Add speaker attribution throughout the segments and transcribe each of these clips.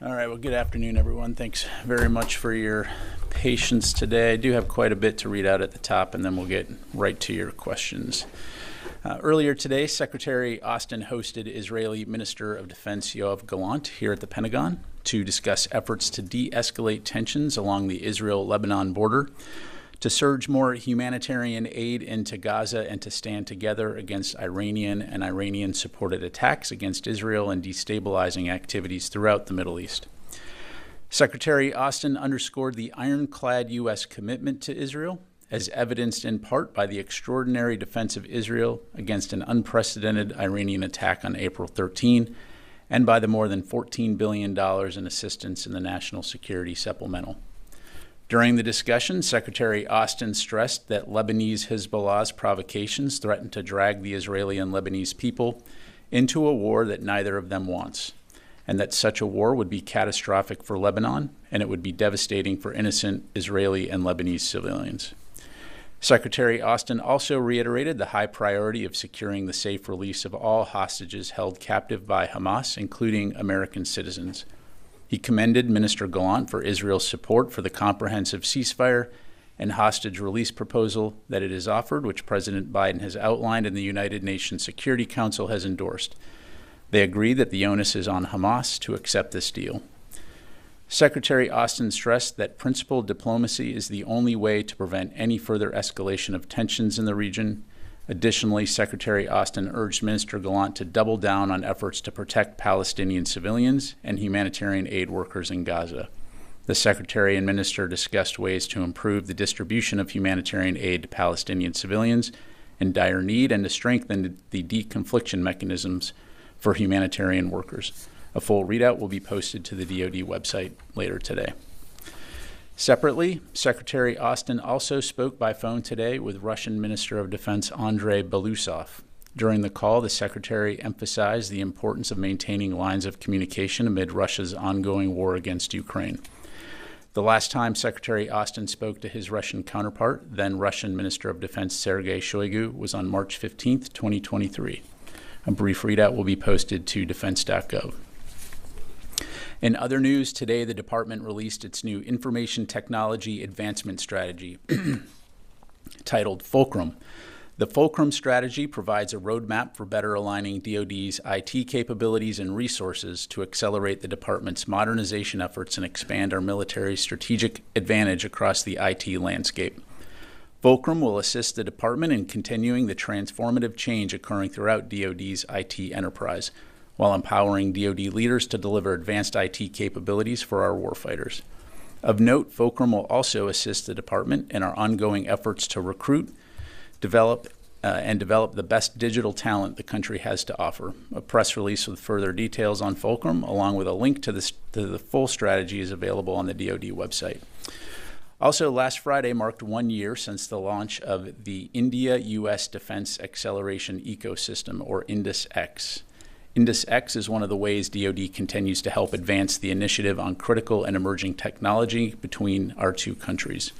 Speaker 1: All right, well, good afternoon, everyone. Thanks very much for your patience today. I do have quite a bit to read out at the top, and then we'll get right to your questions. Earlier today, Secretary Austin hosted Israeli Minister of Defense Yoav Gallant here at the Pentagon to discuss efforts to de-escalate tensions along the Israel-Lebanon border, to surge more humanitarian aid into Gaza, and to stand together against Iranian and Iranian-supported attacks against Israel and destabilizing activities throughout the Middle East. Secretary Austin underscored the ironclad U.S. commitment to Israel, as evidenced in part by the extraordinary defense of Israel against an unprecedented Iranian attack on April 13, and by the more than $14 billion in assistance in the National Security Supplemental. During the discussion, Secretary Austin stressed that Lebanese Hezbollah's provocations threaten to drag the Israeli and Lebanese people into a war that neither of them wants, and that such a war would be catastrophic for Lebanon, and it would be devastating for innocent Israeli and Lebanese civilians. Secretary Austin also reiterated the high priority of securing the safe release of all hostages held captive by Hamas, including American citizens. He commended Minister Gallant for Israel's support for the comprehensive ceasefire and hostage release proposal that it has offered, which President Biden has outlined and the United Nations Security Council has endorsed. They agree that the onus is on Hamas to accept this deal. Secretary Austin stressed that principled diplomacy is the only way to prevent any further escalation of tensions in the region. Additionally, Secretary Austin urged Minister Gallant to double down on efforts to protect Palestinian civilians and humanitarian aid workers in Gaza. The Secretary and Minister discussed ways to improve the distribution of humanitarian aid to Palestinian civilians in dire need and to strengthen the deconfliction mechanisms for humanitarian workers. A full readout will be posted to the DoD website later today. Separately, Secretary Austin also spoke by phone today with Russian Minister of Defense Andrei Belousov. During the call, the Secretary emphasized the importance of maintaining lines of communication amid Russia's ongoing war against Ukraine. The last time Secretary Austin spoke to his Russian counterpart, then Russian Minister of Defense Sergei Shoigu, was on March 15, 2023. A brief readout will be posted to defense.gov. In other news, today the department released its new Information Technology Advancement Strategy, titled Fulcrum. The Fulcrum strategy provides a roadmap for better aligning DoD's IT capabilities and resources to accelerate the department's modernization efforts and expand our military's strategic advantage across the IT landscape. Fulcrum will assist the department in continuing the transformative change occurring throughout DoD's IT enterprise, while empowering DoD leaders to deliver advanced IT capabilities for our warfighters. Of note, Fulcrum will also assist the department in our ongoing efforts to recruit, develop the best digital talent the country has to offer. A press release with further details on Fulcrum, along with a link to the full strategy, is available on the DoD website. Also, last Friday marked 1 year since the launch of the India-U.S. Defense Acceleration Ecosystem, or INDUS-X. INDUS-X is one of the ways DoD continues to help advance the initiative on critical and emerging technology between our two countries.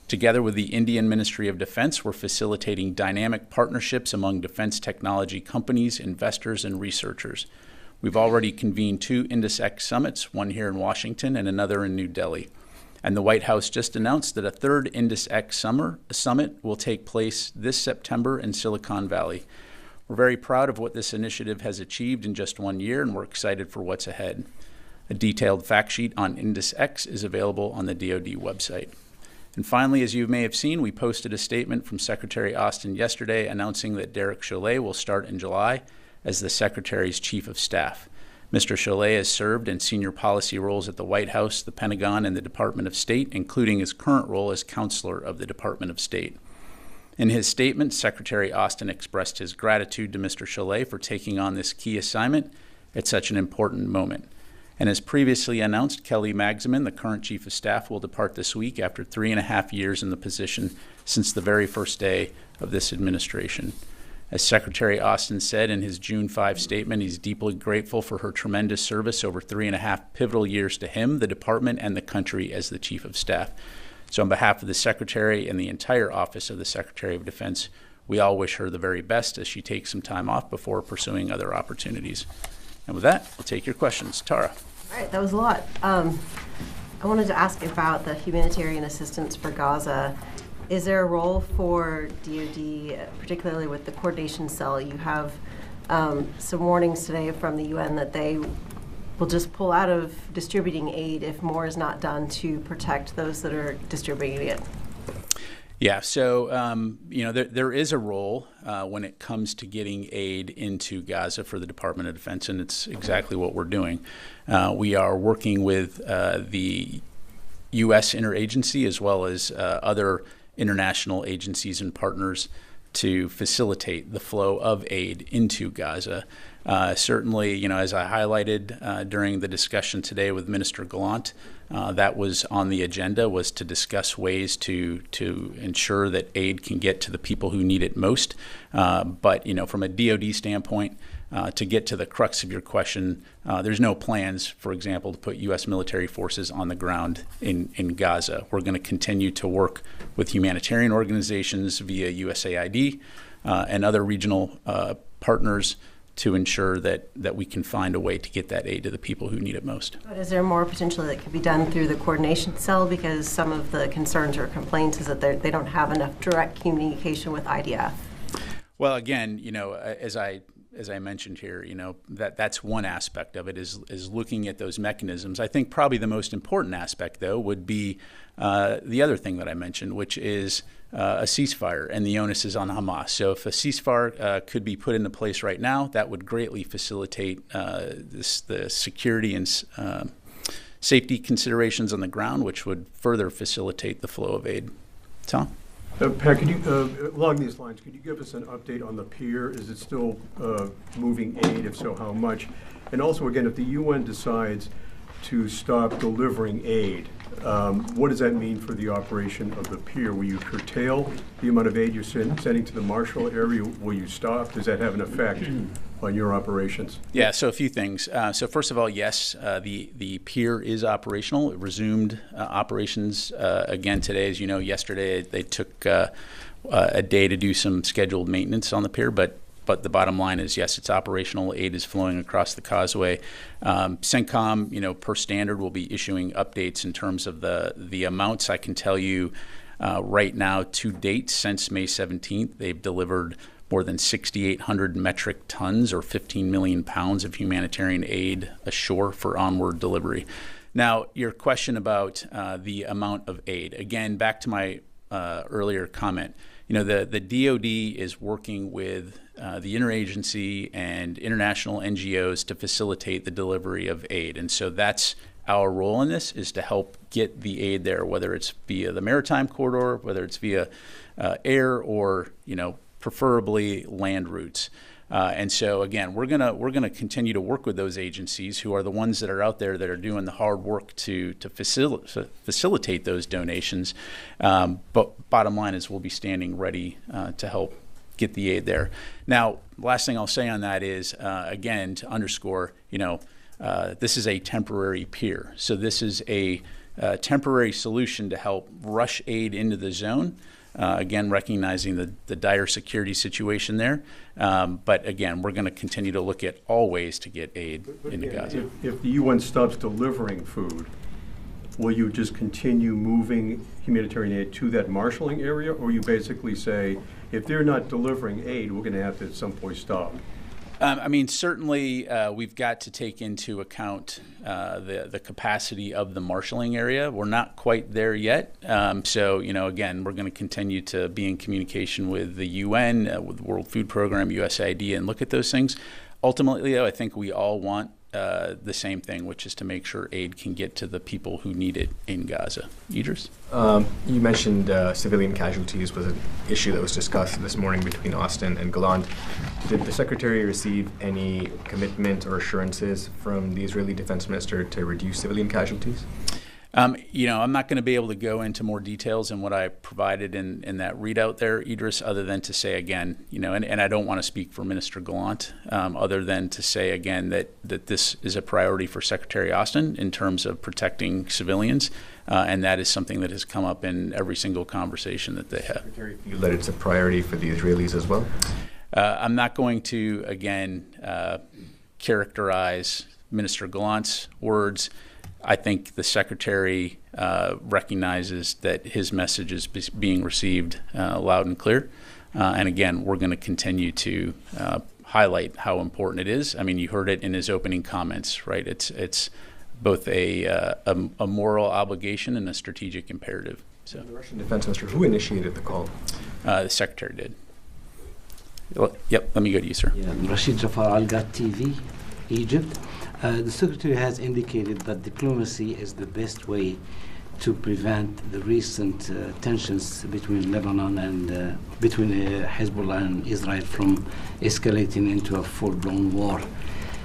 Speaker 1: Together with the Indian Ministry of Defense, we're facilitating dynamic partnerships among defense technology companies, investors, and researchers. We've already convened 2 INDUS-X summits, one here in Washington and another in New Delhi. And the White House just announced that a 3rd INDUS-X summit will take place this September in Silicon Valley. We're very proud of what this initiative has achieved in just 1 year, and we're excited for what's ahead. A detailed fact sheet on INDUS-X is available on the DoD website. And finally, as you may have seen, we posted a statement from Secretary Austin yesterday announcing that Derek Chollet will start in July as the Secretary's Chief of Staff. Mr. Chollet has served in senior policy roles at the White House, the Pentagon, and the Department of State, including his current role as Counselor of the Department of State. In his statement, Secretary Austin expressed his gratitude to Mr. Chollet for taking on this key assignment at such an important moment. And as previously announced, Kelly Magsamen, the current Chief of Staff, will depart this week after 3.5 years in the position since the very first day of this administration. As Secretary Austin said in his June 5 statement, he's deeply grateful for her tremendous service over 3.5 pivotal years to him, the department, and the country as the Chief of Staff. So on behalf of the Secretary and the entire Office of the Secretary of Defense, we all wish her the very best as she takes some time off before pursuing other opportunities. And with that, we'll take your questions. Tara.
Speaker 2: All right, that was a lot. I wanted to ask about the humanitarian assistance for Gaza. Is there a role for DoD, particularly with the coordination cell? You have some warnings today from the UN that they will just pull out of distributing aid if more is not done to protect those that are distributing it.
Speaker 1: Yeah, so there is a role when it comes to getting aid into Gaza for the Department of Defense, and it's exactly what we're doing. We are working with the U.S. interagency as well as other international agencies and partners to facilitate the flow of aid into Gaza. Certainly, as I highlighted during the discussion today with Minister Gallant, that was on the agenda, was to discuss ways to ensure that aid can get to the people who need it most. But from a DoD standpoint, to get to the crux of your question, there's no plans, for example, to put U.S. military forces on the ground in Gaza. We're going to continue to work with humanitarian organizations via USAID and other regional partners to ensure that we can find a way to get that aid to the people who need it most.
Speaker 2: But is there more potentially that could be done through the coordination cell? Because some of the concerns or complaints is that they don't have enough direct communication with IDF.
Speaker 1: Well, again, as I mentioned here, that's one aspect of it is looking at those mechanisms. I think probably the most important aspect, though, would be the other thing that I mentioned, which is a ceasefire, and the onus is on Hamas. So if a ceasefire could be put into place right now, that would greatly facilitate the security and safety considerations on the ground, which would further facilitate the flow of aid. Tom?
Speaker 3: Pat, could you, along these lines, could you give us an update on the pier? Is it still moving aid? If so, how much? And also, again, if the UN decides to stop delivering aid, what does that mean for the operation of the pier? Will you curtail the amount of aid you're sending to the Marshall area? Will you stop? Does that have an effect on your operations?
Speaker 1: Yeah, so a few things. So first of all, yes, the pier is operational. It resumed operations again today. As you know, yesterday they took a day to do some scheduled maintenance on the pier, but the bottom line is, yes, it's operational. Aid is flowing across the causeway. CENTCOM, per standard, will be issuing updates in terms of the amounts. I can tell you right now, to date, since May 17th, they've delivered more than 6,800 metric tons or 15 million pounds of humanitarian aid ashore for onward delivery. Now, your question about the amount of aid, again, back to my earlier comment, the DoD is working with the interagency and international NGOs to facilitate the delivery of aid. And so that's our role in this, is to help get the aid there, whether it's via the maritime corridor, whether it's via air or, preferably land routes. And so again, we're gonna continue to work with those agencies who are the ones that are out there that are doing the hard work to facilitate those donations. But bottom line is, we'll be standing ready to help get the aid there. Now, last thing I'll say on that is, again, to underscore, this is a temporary pier. So this is a temporary solution to help rush aid into the zone. Again, recognizing the dire security situation there. But again, we're going to continue to look at all ways to get aid into Gaza.
Speaker 3: If the UN stops delivering food, will you just continue moving humanitarian aid to that marshalling area? Or you basically say, if they're not delivering aid, we're going to have to at some point stop?
Speaker 1: Certainly we've got to take into account the capacity of the marshalling area. We're not quite there yet. So, again, we're going to continue to be in communication with the UN, with the World Food Program, U.S.A. and look at those things. Ultimately, though, I think we all want the same thing, which is to make sure aid can get to the people who need it in Gaza. Idris?
Speaker 4: You mentioned civilian casualties was an issue that was discussed this morning between Austin and Gallant. Did the Secretary receive any commitment or assurances from the Israeli Defense Minister to reduce civilian casualties?
Speaker 1: I'm not going to be able to go into more details than what I provided in that readout there, Idris, other than to say again, and I don't want to speak for Minister Gallant, other than to say again that this is a priority for Secretary Austin in terms of protecting civilians, and that is something that has come up in every single conversation that they have.
Speaker 4: Secretary, feel that it's a priority for the Israelis as well?
Speaker 1: I'm not going to, again, characterize Minister Gallant's words, I think the Secretary recognizes that his message is being received loud and clear. And again, we're going to continue to highlight how important it is. I mean, you heard it in his opening comments, right? It's both a moral obligation and a strategic imperative. So
Speaker 4: the Russian Defense Minister, who initiated the call?
Speaker 1: The Secretary did. Yep, let me go to you, sir.
Speaker 5: Yeah, Rashid Jafar, Al Ghad TV, Egypt. The Secretary has indicated that diplomacy is the best way to prevent the recent tensions between Lebanon and between Hezbollah and Israel from escalating into a full-blown war.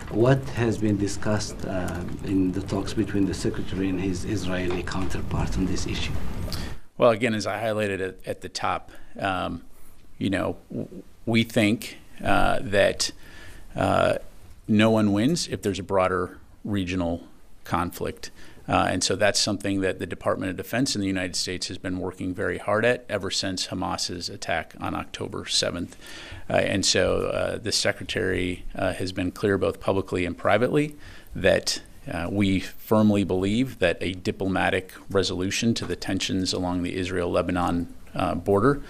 Speaker 5: What has been discussed in the talks between the Secretary and his Israeli counterpart on this issue?
Speaker 1: Well, again, as I highlighted at the top, we think that no one wins if there's a broader regional conflict. And so that's something that the Department of Defense in the United States has been working very hard at ever since Hamas's attack on October 7th. And so the Secretary has been clear both publicly and privately that we firmly believe that a diplomatic resolution to the tensions along the Israel-Lebanon border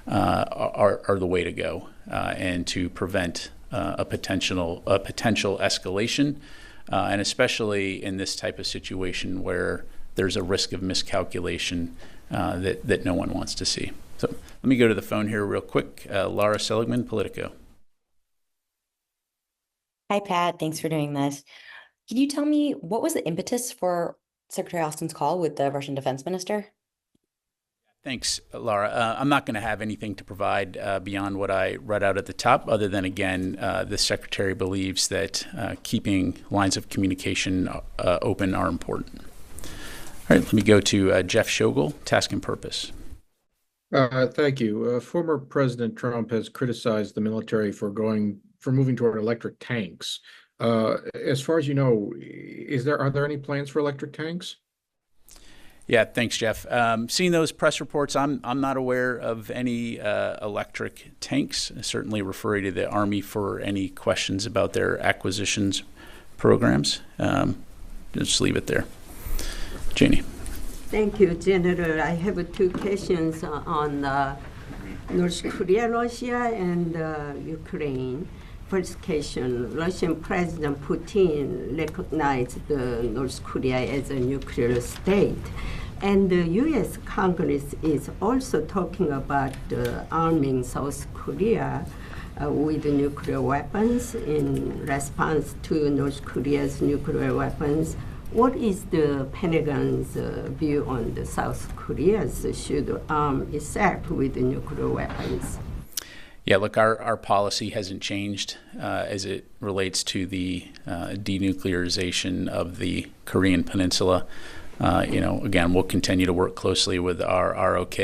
Speaker 1: are the way to go and to prevent a potential escalation. And especially in this type of situation where there's a risk of miscalculation that no one wants to see. So let me go to the phone here real quick. Laura Seligman, Politico.
Speaker 6: Hi, Pat. Thanks for doing this. Can you tell me what was the impetus for Secretary Austin's call with the Russian defense minister?
Speaker 1: Thanks, Laura. I'm not going to have anything to provide beyond what I read out at the top, other than, again, the Secretary believes that keeping lines of communication open are important. All right, let me go to Jeff Shogel, Task and Purpose.
Speaker 7: Thank you. Former President Trump has criticized the military for moving toward electric tanks. As far as you know, are there any plans for electric tanks?
Speaker 1: Yeah, thanks, Jeff. Seeing those press reports, I'm not aware of any electric tanks. I certainly refer you to the Army for any questions about their acquisitions programs. Just leave it there. Janie.
Speaker 8: Thank you, General. I have two questions on North Korea, Russia, and Ukraine. First question, Russian President Putin recognized North Korea as a nuclear state. And the U.S. Congress is also talking about arming South Korea with nuclear weapons in response to North Korea's nuclear weapons. What is the Pentagon's view on the South Korea's should arm itself with nuclear weapons?
Speaker 1: Yeah, look, our policy hasn't changed as it relates to the denuclearization of the Korean Peninsula. Again, we'll continue to work closely with our ROK,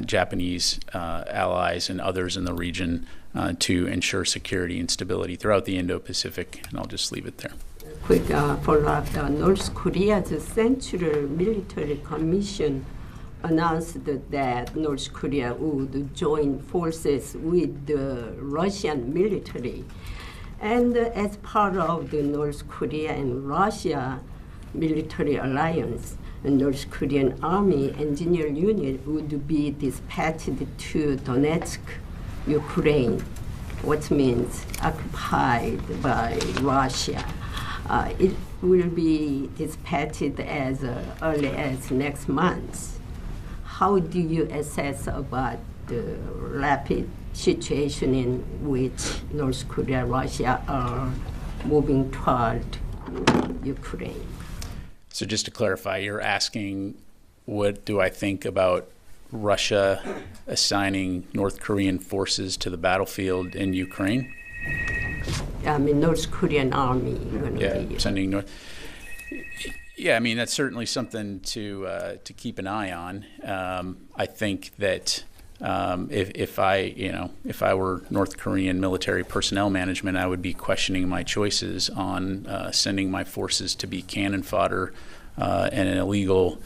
Speaker 1: Japanese allies, and others in the region to ensure security and stability throughout the Indo-Pacific, and I'll just leave it there.
Speaker 8: Quick follow-up. North Korea's Central Military Commission announced that North Korea would join forces with the Russian military. And as part of the North Korea and Russia military alliance, the North Korean Army Engineer Unit would be dispatched to Donetsk, Ukraine, what means occupied by Russia. It will be dispatched as early as next month. How do you assess about the rapid situation in which North Korea and Russia are moving toward Ukraine?
Speaker 1: So just to clarify, you're asking what do I think about Russia assigning North Korean forces to the battlefield in Ukraine?
Speaker 8: I mean, North Korean army.
Speaker 1: Sending North. Yeah, I mean, that's certainly something to keep an eye on. I think that if I were North Korean military personnel management, I would be questioning my choices on sending my forces to be cannon fodder in an illegal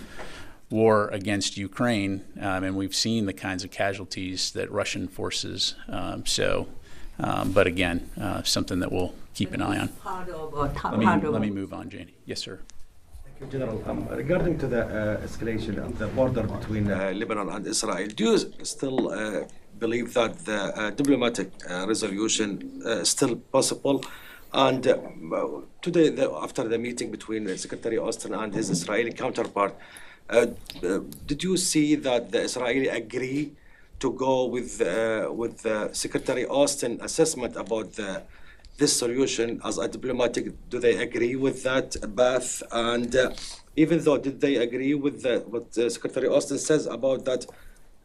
Speaker 1: war against Ukraine. And we've seen the kinds of casualties that Russian forces. But again, something that we'll keep an eye on.
Speaker 8: Part of,
Speaker 1: Let me move on, Janie. Yes, sir.
Speaker 9: General, regarding to the escalation of the border between Lebanon and Israel, do you still believe that the diplomatic resolution is still possible? And today, after the meeting between Secretary Austin and his Israeli counterpart, did you see that the Israeli agree to go with Secretary Austin assessment about this solution as a diplomatic? Do they agree with that path? And even though, did they agree with what Secretary Austin says about that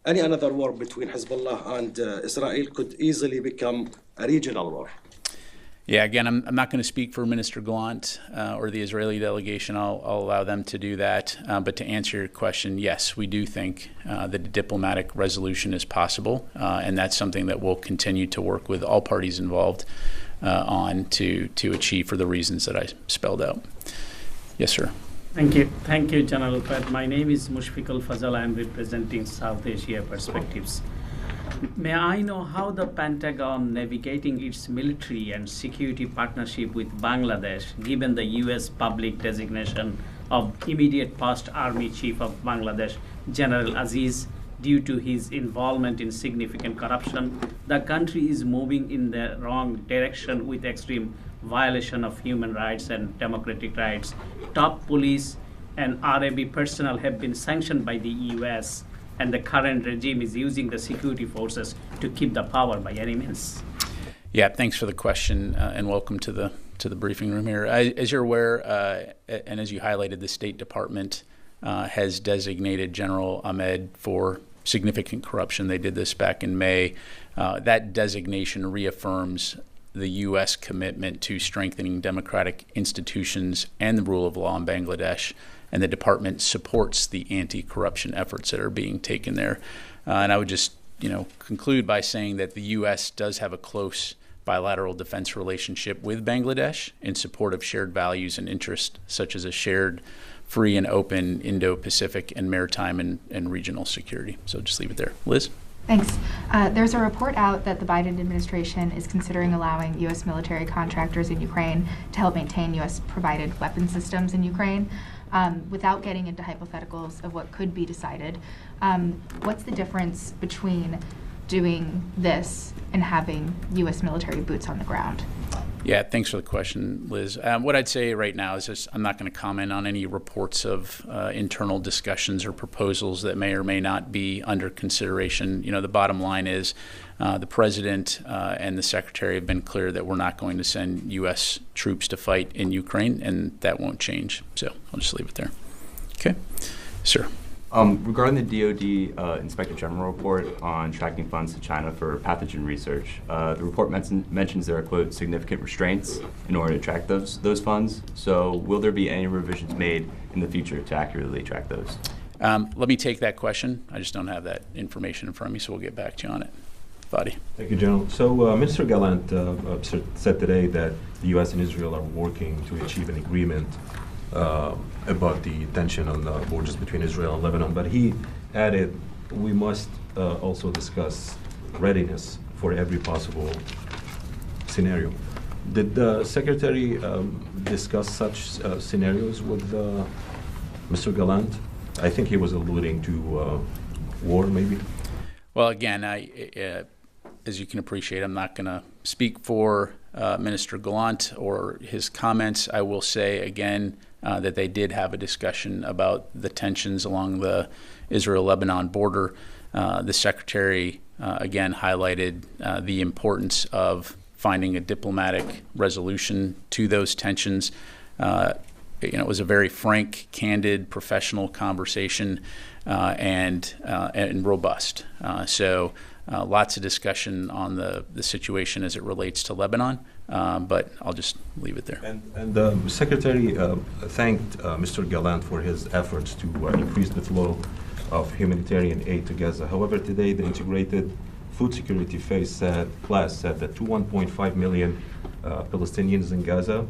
Speaker 9: any another war between Hezbollah and Israel could easily become a regional war?
Speaker 1: Yeah, again, I'm not going to speak for Minister Gallant or the Israeli delegation. I'll allow them to do that. But to answer your question, yes, we do think that a diplomatic resolution is possible, and that's something that we'll continue to work with all parties involved on to achieve for the reasons that I spelled out. Yes, sir.
Speaker 10: Thank you, General Pat. My name is Mushfiqul Fazal. I'm representing South Asia Perspectives. May I know how the Pentagon navigating its military and security partnership with Bangladesh, given the U.S. public designation of immediate past Army Chief of Bangladesh, General Aziz, due to his involvement in significant corruption? The country is moving in the wrong direction with extreme violation of human rights and democratic rights. Top police and RAB personnel have been sanctioned by the U.S., and the current regime is using the security forces to keep the power by any means.
Speaker 1: Yeah, thanks for the question, and welcome to the briefing room here. As you're aware, and as you highlighted, the State Department has designated General Ahmed for significant corruption. They did this back in May. That designation reaffirms the U.S. commitment to strengthening democratic institutions and the rule of law in Bangladesh, and the department supports the anti-corruption efforts that are being taken there. And I would just, conclude by saying that the U.S. does have a close bilateral defense relationship with Bangladesh in support of shared values and interests, such as a shared, free and open Indo-Pacific and maritime and regional security. So just leave it there. Liz?
Speaker 11: Thanks. There's a report out that the Biden administration is considering allowing U.S. military contractors in Ukraine to help maintain U.S.-provided weapon systems in Ukraine. Without getting into hypotheticals of what could be decided, what's the difference between doing this and having U.S. military boots on the ground?
Speaker 1: Yeah, thanks for the question, Liz. What I'd say right now is just I'm not going to comment on any reports of internal discussions or proposals that may or may not be under consideration. The bottom line is the President and the Secretary have been clear that we're not going to send U.S. troops to fight in Ukraine, and that won't change. So I'll just leave it there. Okay. Sir.
Speaker 12: Regarding the DoD Inspector General report on tracking funds to China for pathogen research, the report mentions there are, quote, significant restraints in order to track those funds. So will there be any revisions made in the future to accurately track those?
Speaker 1: Let me take that question. I just don't have that information in front of me, so we'll get back to you on it. Fadi.
Speaker 13: Thank you, General. So Minister Gallant said today that the U.S. and Israel are working to achieve an agreement about the tension on the borders between Israel and Lebanon. But he added, we must also discuss readiness for every possible scenario. Did the Secretary discuss such scenarios with Mr. Gallant? I think he was alluding to war, maybe.
Speaker 1: Well, again, as you can appreciate, I'm not going to speak for Minister Gallant or his comments. I will say, again, that they did have a discussion about the tensions along the Israel-Lebanon border. The Secretary, again, highlighted the importance of finding a diplomatic resolution to those tensions. It was a very frank, candid, professional conversation and robust. So lots of discussion on the situation as it relates to Lebanon. But I'll just leave it there.
Speaker 13: And the Secretary thanked Mr. Gallant for his efforts to increase the flow of humanitarian aid to Gaza. However, today the Integrated Food Security class said that 1.5 million Palestinians in Gaza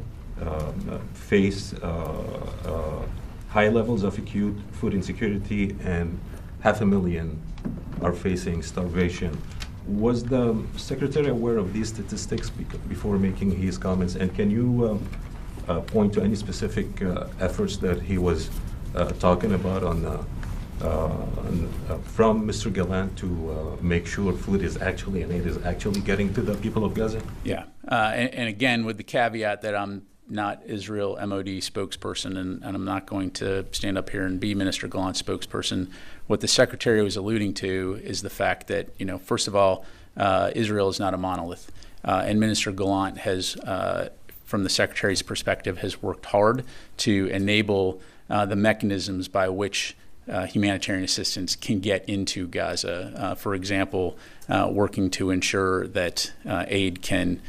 Speaker 13: face high levels of acute food insecurity, and 500,000 are facing starvation Was the Secretary aware of these statistics before making his comments? And can you point to any specific efforts that he was talking about from Mr. Gallant to make sure food is actually and aid is actually getting to the people of Gaza?
Speaker 1: Yeah, and again, with the caveat that I'm not Israel MOD spokesperson, and I'm not going to stand up here and be Minister Gallant's spokesperson. What the Secretary was alluding to is the fact that, first of all, Israel is not a monolith, and Minister Gallant has, from the Secretary's perspective, has worked hard to enable the mechanisms by which humanitarian assistance can get into Gaza. For example, working to ensure that aid can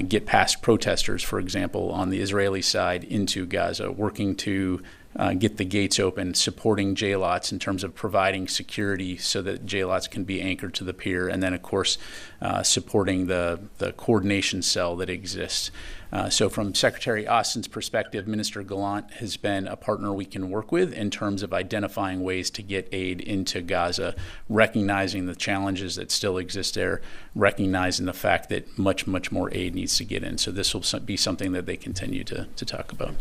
Speaker 1: get past protesters, for example, on the Israeli side into Gaza, working to get the gates open, supporting JLOTs in terms of providing security so that JLOTs can be anchored to the pier, and then, of course, supporting the coordination cell that exists. So from Secretary Austin's perspective, Minister Gallant has been a partner we can work with in terms of identifying ways to get aid into Gaza, recognizing the challenges that still exist there, recognizing the fact that much, much more aid needs to get in. So this will be something that they continue to talk about.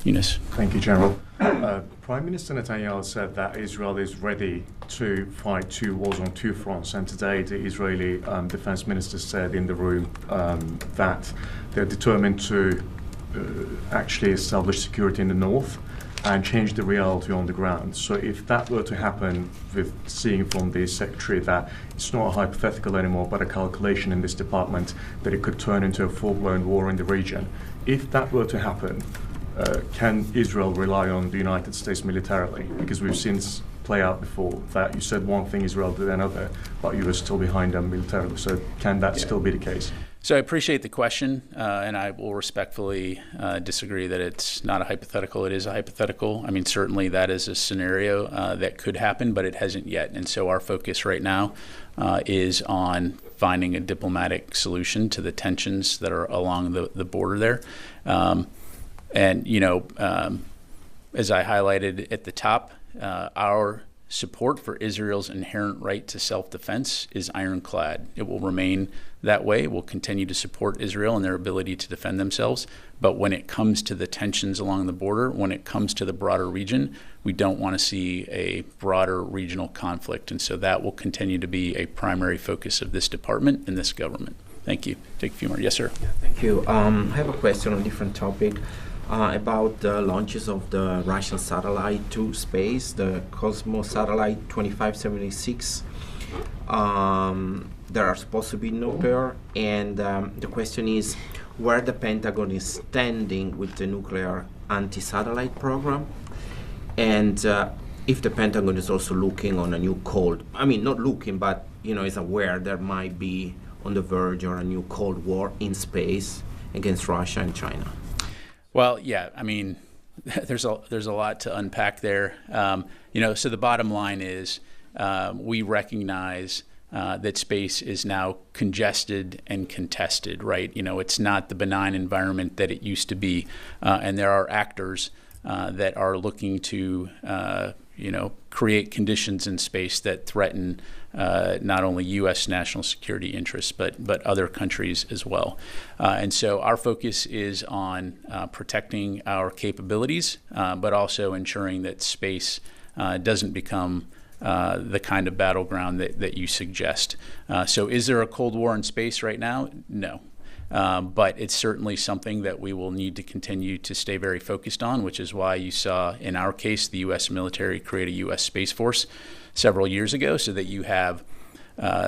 Speaker 1: Eunice.
Speaker 14: Thank you, General. Prime Minister Netanyahu said that Israel is ready to fight two wars on two fronts, and today the Israeli defense minister said in the room that they're determined to actually establish security in the north and change the reality on the ground. So if that were to happen, with seeing from the Secretary that it's not a hypothetical anymore, but a calculation in this department that it could turn into a full-blown war in the region, if that were to happen, can Israel rely on the United States militarily? Because we've seen this play out before, that you said one thing, Israel did another, but you were still behind them militarily. So can that still be the case?
Speaker 1: So I appreciate the question, and I will respectfully disagree that it's not a hypothetical. It is a hypothetical. I mean, certainly that is a scenario that could happen, but it hasn't yet. And so our focus right now is on finding a diplomatic solution to the tensions that are along the border there. As I highlighted at the top, our support for Israel's inherent right to self-defense is ironclad. It will remain that way. We'll continue to support Israel and their ability to defend themselves. But when it comes to the tensions along the border, when it comes to the broader region, we don't want to see a broader regional conflict. And so that will continue to be a primary focus of this department and this government. Thank you. Take a few more. Yes, sir.
Speaker 15: Yeah, thank you. I have a question on a different topic. About the launches of the Russian satellite to space, the Cosmos satellite 2576. There are supposed to be nuclear, and the question is where the Pentagon is standing with the nuclear anti-satellite program, and if the Pentagon is also looking on a new not looking, but is aware there might be on the verge of a new Cold War in space against Russia and China.
Speaker 1: Well, yeah, I mean, there's a lot to unpack there. So the bottom line is we recognize that space is now congested and contested, right? It's not the benign environment that it used to be. And there are actors that are looking to, create conditions in space that threaten not only U.S. national security interests, but other countries as well. And so our focus is on protecting our capabilities, but also ensuring that space doesn't become the kind of battleground that you suggest. So is there a Cold War in space right now? No. But it's certainly something that we will need to continue to stay very focused on, which is why you saw, in our case, the U.S. military create a U.S. Space Force several years ago, so that you have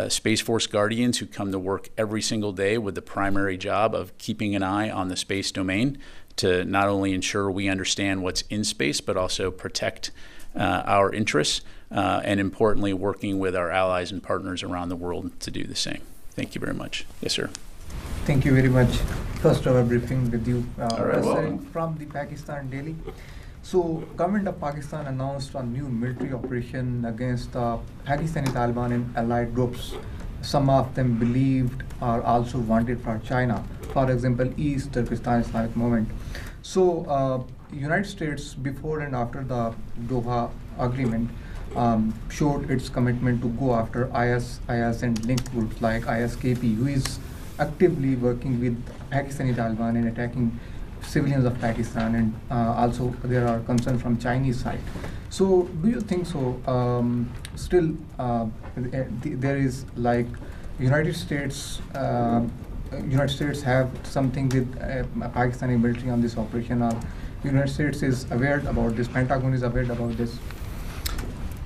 Speaker 1: Space Force guardians who come to work every single day with the primary job of keeping an eye on the space domain to not only ensure we understand what's in space, but also protect our interests, and importantly, working with our allies and partners around the world to do the same. Thank you very much. Yes, sir.
Speaker 16: Thank you very much. First our briefing with you.
Speaker 1: Welcome.
Speaker 16: From the Pakistan, Delhi. So, government of Pakistan announced a new military operation against Pakistani Taliban and allied groups. Some of them believed are also wanted for China. For example, East Turkestan Islamic Movement. So, United States, before and after the Doha agreement, showed its commitment to go after IS and linked groups like ISKP, who is actively working with Pakistani Taliban and attacking civilians of Pakistan, and also there are concerns from Chinese side. So do you think so still there is like United States have something with Pakistani military on this operation, or United States is aware about this, Pentagon is aware about this?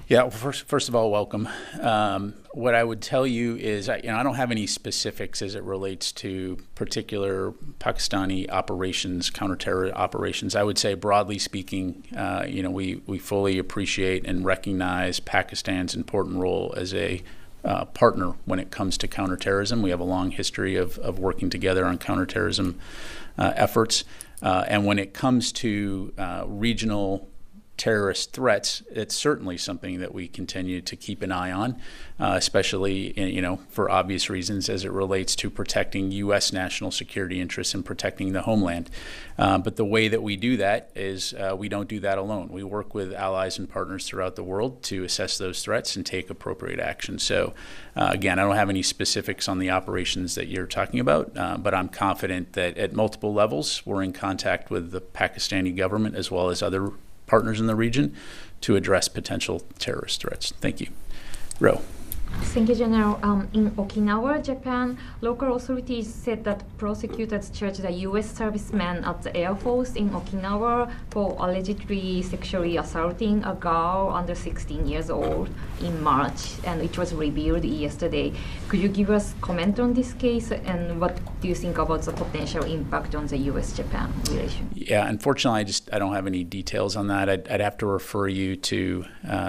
Speaker 1: Yeah, well, first of all, welcome. What I would tell you is, I don't have any specifics as it relates to particular Pakistani operations, counter-terror operations. I would say, broadly speaking, we fully appreciate and recognize Pakistan's important role as a partner when it comes to counterterrorism. We have a long history of working together on counterterrorism efforts. And when it comes to regional terrorist threats, it's certainly something that we continue to keep an eye on, especially for obvious reasons as it relates to protecting U.S. national security interests and protecting the homeland. But the way that we do that is we don't do that alone. We work with allies and partners throughout the world to assess those threats and take appropriate action. So again, I don't have any specifics on the operations that you're talking about, but I'm confident that at multiple levels we're in contact with the Pakistani government as well as other partners in the region to address potential terrorist threats. Thank you. Ro.
Speaker 17: Thank you, General. In Okinawa, Japan, local authorities said that prosecutors charged a U.S. serviceman at the Air Force in Okinawa for allegedly sexually assaulting a girl under 16 years old in March, and it was revealed yesterday. Could you give us comment on this case, and what do you think about the potential impact on the U.S.-Japan relation?
Speaker 1: Yeah, unfortunately, I don't have any details on that. I'd have to refer you to,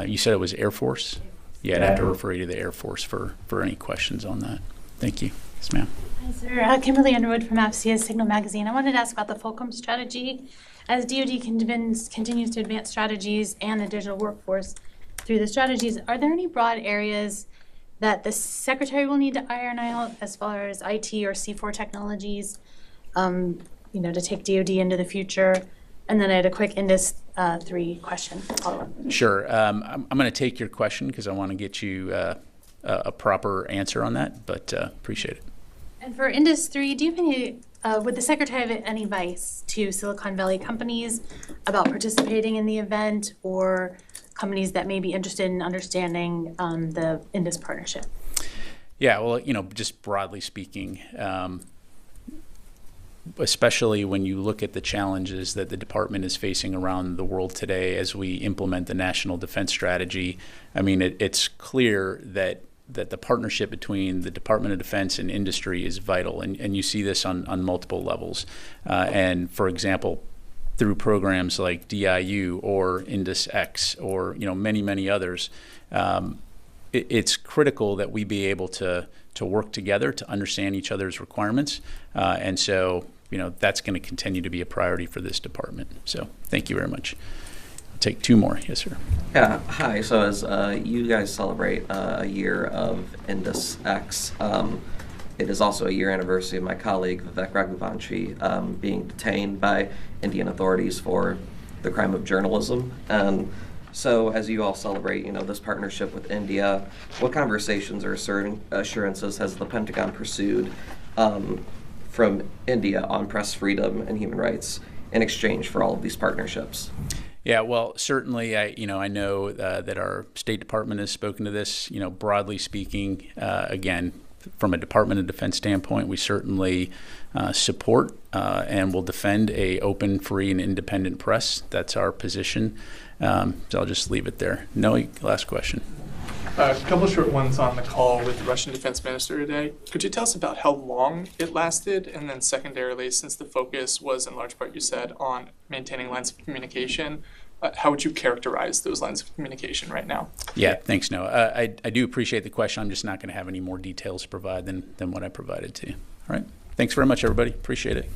Speaker 1: you said it was Air Force? Yeah, I'd have to refer you to the Air Force for any questions on that. Thank you. Yes, ma'am.
Speaker 18: Hi, sir. Kimberly Underwood from AFCIA's Signal Magazine. I wanted to ask about the Fulcrum strategy. As DoD continues to advance strategies and the digital workforce through the strategies, are there any broad areas that the Secretary will need to iron out as far as IT or C4 technologies, to take DoD into the future? And then I had a quick Indus 3 question follow-up.
Speaker 1: Sure. I'm going to take your question because I want to get you a proper answer on that, but appreciate it.
Speaker 18: And for Indus 3, do you have any, would the Secretary have any advice to Silicon Valley companies about participating in the event, or companies that may be interested in understanding the Indus partnership?
Speaker 1: Yeah, well, just broadly speaking, especially when you look at the challenges that the department is facing around the world today as we implement the national defense strategy. I mean, it's clear that the partnership between the Department of Defense and industry is vital, and you see this on multiple levels. And for example, through programs like DIU or Indus X or many, many others, it's critical that we be able to work together to understand each other's requirements. And so that's going to continue to be a priority for this department. So thank you very much. I'll take two more. Yes, sir.
Speaker 19: Yeah, hi. So as you guys celebrate a year of Indus X, it is also a year anniversary of my colleague Vivek Raghuvanshi being detained by Indian authorities for the crime of journalism. And so as you all celebrate, this partnership with India, what conversations or assurances has the Pentagon pursued from India on press freedom and human rights in exchange for all of these partnerships?
Speaker 1: Yeah, well, certainly, I know that our State Department has spoken to this. Broadly speaking, again, from a Department of Defense standpoint, we certainly support and will defend a open, free, and independent press. That's our position. So I'll just leave it there. Noe, last question.
Speaker 20: A couple short ones on the call with the Russian defense minister today. Could you tell us about how long it lasted? And then secondarily, since the focus was in large part, you said, on maintaining lines of communication, how would you characterize those lines of communication right now?
Speaker 1: Yeah, thanks, Noah. I do appreciate the question. I'm just not going to have any more details to provide than what I provided to you. All right. Thanks very much, everybody. Appreciate it.